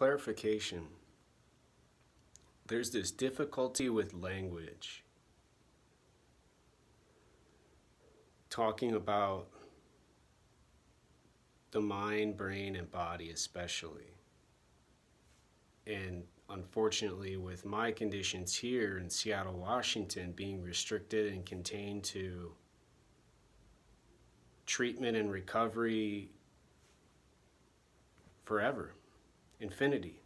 clarification, there's this difficulty with language. Talking about the mind, brain, and body especially. And unfortunately, with my conditions here in Seattle, Washington, being restricted and contained to treatment and recovery forever, infinity.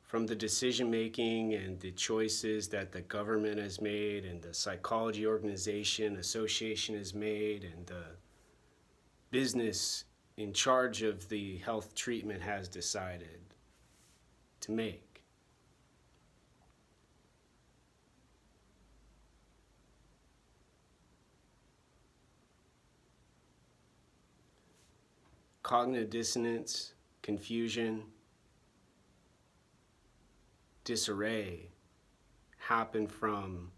From the decision making and the choices that the government has made and the psychology organization association has made and the business in charge of the health treatment has decided to make. Cognitive dissonance, confusion, disarray happen from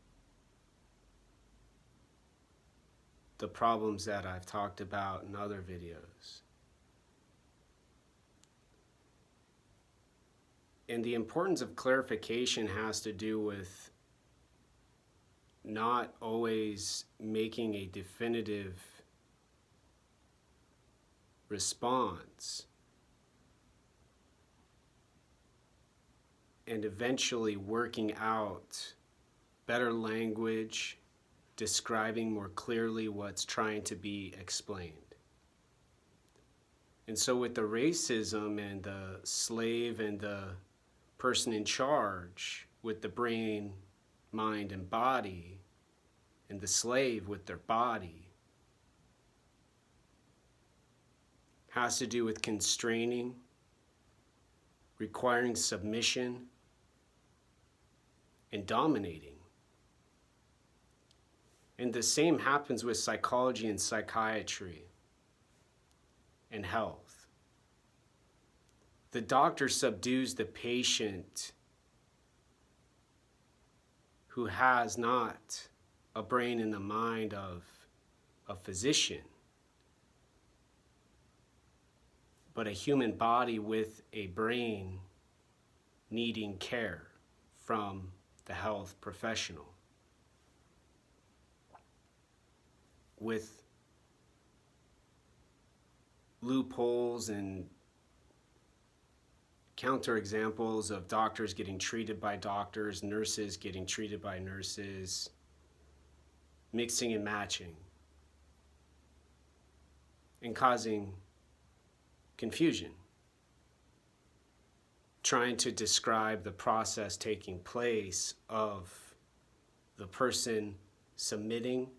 the problems that I've talked about in other videos. And the importance of clarification has to do with not always making a definitive response and eventually working out better language, describing more clearly what's trying to be explained. And so with the racism and the slave and the person in charge with the brain, mind, and body, and the slave with their body, has to do with constraining, requiring submission, and dominating. And the same happens with psychology and psychiatry and health. The doctor subdues the patient who has not a brain and the mind of a physician, but a human body with a brain needing care from the health professional, with loopholes and counterexamples of doctors getting treated by doctors, nurses getting treated by nurses, mixing and matching, and causing confusion, trying to describe the process taking place of the person submitting,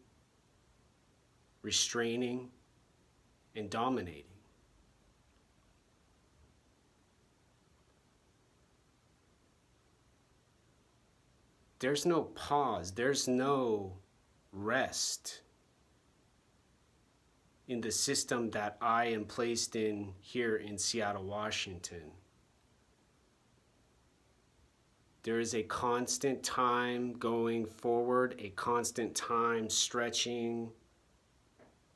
restraining, and dominating. There's no pause, there's no rest in the system that I am placed in here in Seattle, Washington. There is a constant time going forward, a constant time stretching,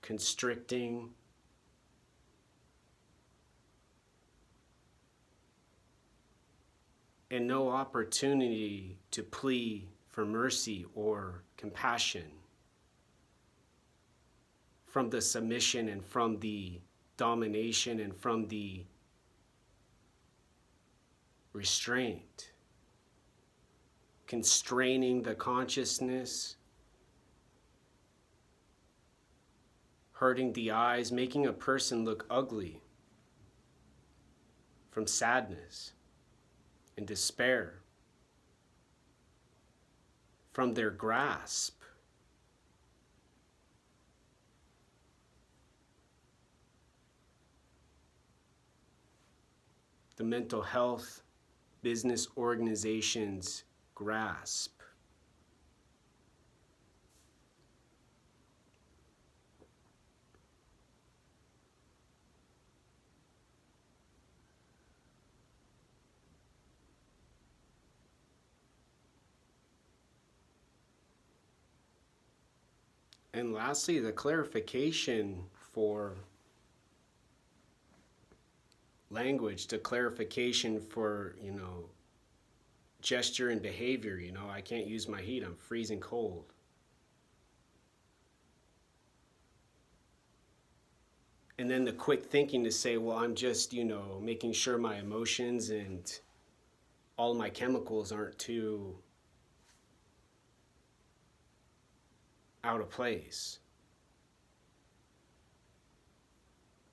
constricting, and no opportunity to plea for mercy or compassion from the submission and from the domination and from the restraint, constraining the consciousness, hurting the eyes, making a person look ugly from sadness and despair, from their grasp. The mental health business organizations grasp. And lastly, the clarification for language, to clarification for, gesture and behavior. I can't use my heat, I'm freezing cold. And then the quick thinking to say, well, I'm just, making sure my emotions and all my chemicals aren't too out of place.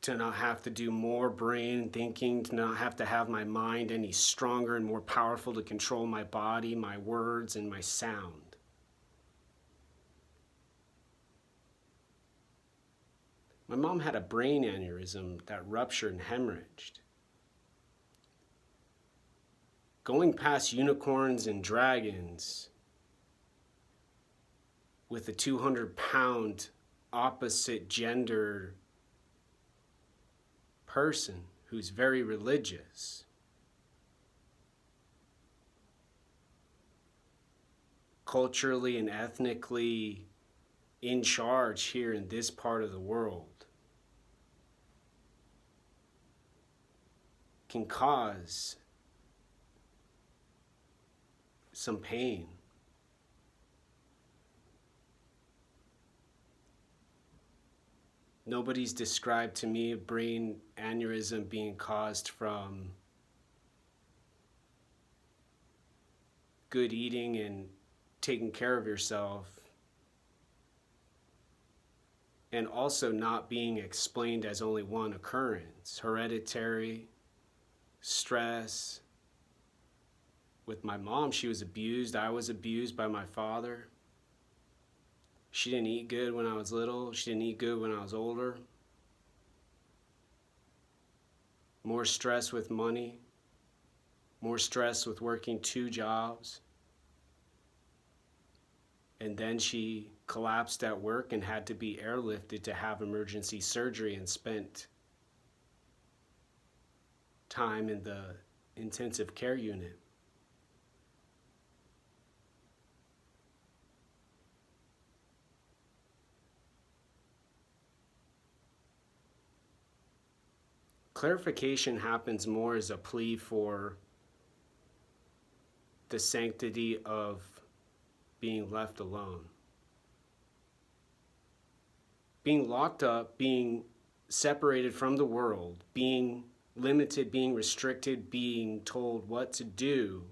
To not have to do more brain thinking, to not have to have my mind any stronger and more powerful to control my body, my words, and my sound. My mom had a brain aneurysm that ruptured and hemorrhaged. Going past unicorns and dragons with a 200-pound opposite gender person who's very religious. Culturally and ethnically in charge here in this part of the world, can cause some pain. Nobody's described to me a brain aneurysm being caused from good eating and taking care of yourself, and also not being explained as only one occurrence. Hereditary, stress. With my mom, she was abused. I was abused by my father. She didn't eat good when I was little. She didn't eat good when I was older. More stress with money. More stress with working 2 jobs. And then she collapsed at work and had to be airlifted to have emergency surgery and spent time in the intensive care unit. Clarification happens more as a plea for the sanctity of being left alone. Being locked up, being separated from the world, being limited, being restricted, being told what to do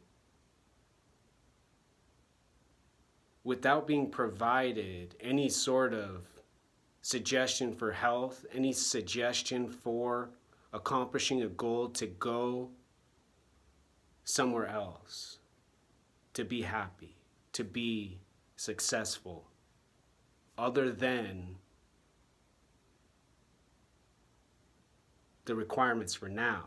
without being provided any sort of suggestion for health, any suggestion for accomplishing a goal to go somewhere else, to be happy, to be successful, other than the requirements for now.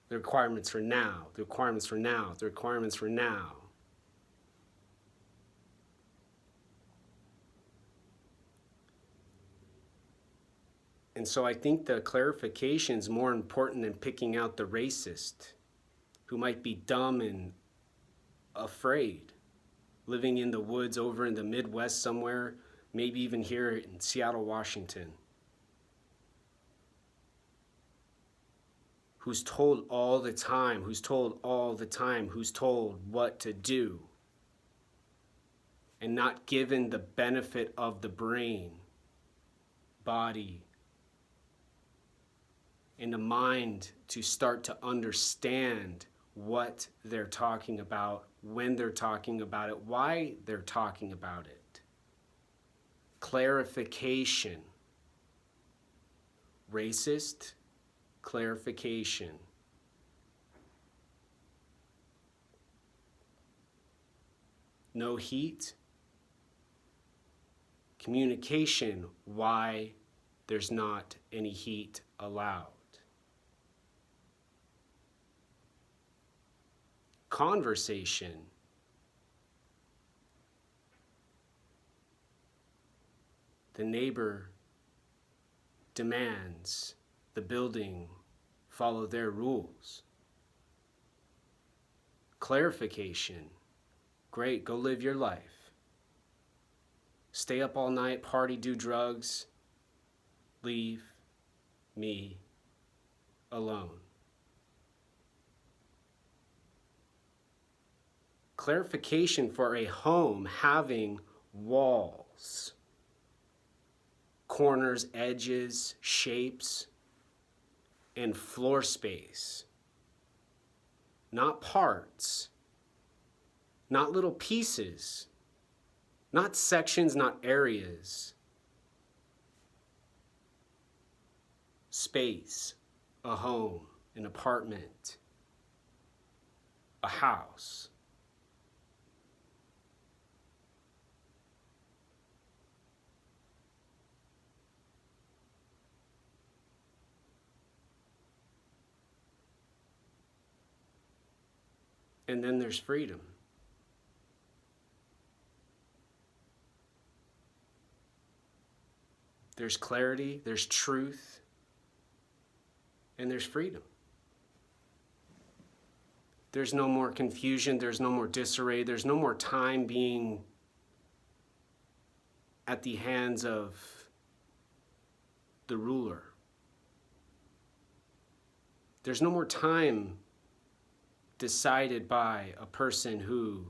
The requirements for now, the requirements for now, the requirements for now. And so I think the clarification is more important than picking out the racist who might be dumb and afraid, living in the woods over in the Midwest somewhere, maybe even here in Seattle, Washington, who's told all the time, who's told what to do, and not given the benefit of the brain, body, and the mind to start to understand what they're talking about, when they're talking about it, why they're talking about it. Clarification. Racist, clarification. No heat. Communication, why there's not any heat allowed. Conversation. The neighbor demands the building follow their rules. Clarification. Great, go live your life. Stay up all night, party, do drugs. Leave me alone. Clarification for a home having walls, corners, edges, shapes, and floor space. Not parts, not little pieces, not sections, not areas. Space, a home, an apartment, a house. And then there's freedom. There's clarity, there's truth, and there's freedom. There's no more confusion, there's no more disarray, there's no more time being at the hands of the ruler. There's no more time decided by a person who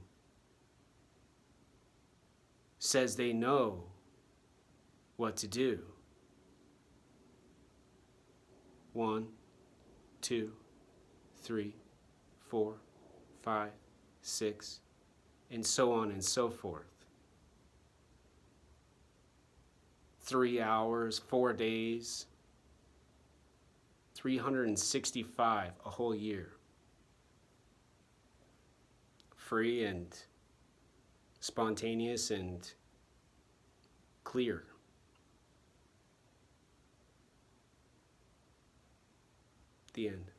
says they know what to do. 1, 2, 3, 4, 5, 6, and so on and so forth. 3 hours, 4 days, 365, a whole year. Free and spontaneous and clear. The end.